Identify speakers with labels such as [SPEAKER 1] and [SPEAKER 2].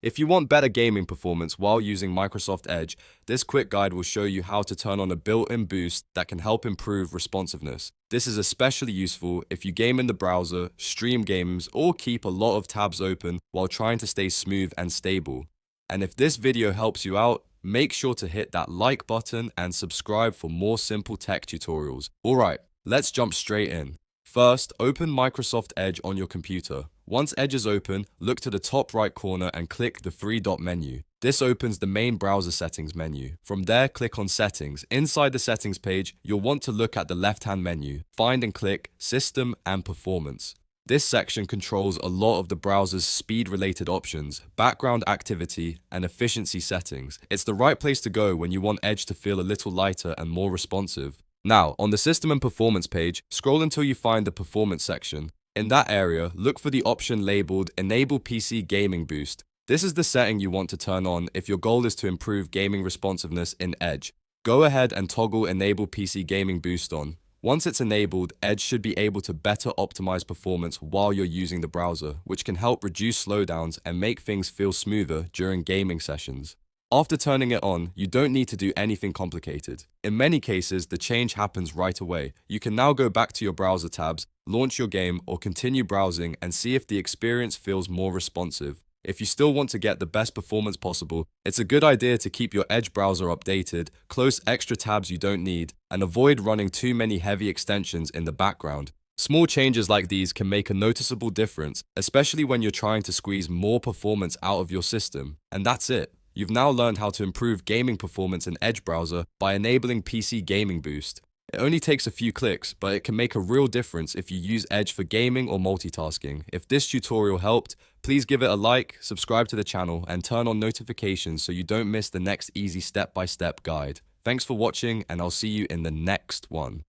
[SPEAKER 1] If you want better gaming performance while using Microsoft Edge, this quick guide will show you how to turn on a built-in boost that can help improve responsiveness. This is especially useful if you game in the browser, stream games, or keep a lot of tabs open while trying to stay smooth and stable. And if this video helps you out, make sure to hit that like button and subscribe for more simple tech tutorials. Alright, let's jump straight in. First, open Microsoft Edge on your computer. Once Edge is open, look to the top right corner and click the three-dot menu. This opens the main browser settings menu. From there, click on Settings. Inside the settings page, you'll want to look at the left-hand menu. Find and click System and Performance. This section controls a lot of the browser's speed-related options, background activity, and efficiency settings. It's the right place to go when you want Edge to feel a little lighter and more responsive. Now, on the System and Performance page, scroll until you find the Performance section. In that area, look for the option labeled Enable PC Gaming Boost. This is the setting you want to turn on if your goal is to improve gaming responsiveness in Edge. Go ahead and toggle Enable PC Gaming Boost on. Once it's enabled, Edge should be able to better optimize performance while you're using the browser, which can help reduce slowdowns and make things feel smoother during gaming sessions. After turning it on, you don't need to do anything complicated. In many cases, the change happens right away. You can now go back to your browser tabs, launch your game, or continue browsing and see if the experience feels more responsive. If you still want to get the best performance possible, it's a good idea to keep your Edge browser updated, close extra tabs you don't need, and avoid running too many heavy extensions in the background. Small changes like these can make a noticeable difference, especially when you're trying to squeeze more performance out of your system. And that's it. You've now learned how to improve gaming performance in Edge browser by enabling PC Gaming Boost. It only takes a few clicks, but it can make a real difference if you use Edge for gaming or multitasking. If this tutorial helped, please give it a like, subscribe to the channel, and turn on notifications so you don't miss the next easy step-by-step guide. Thanks for watching, and I'll see you in the next one.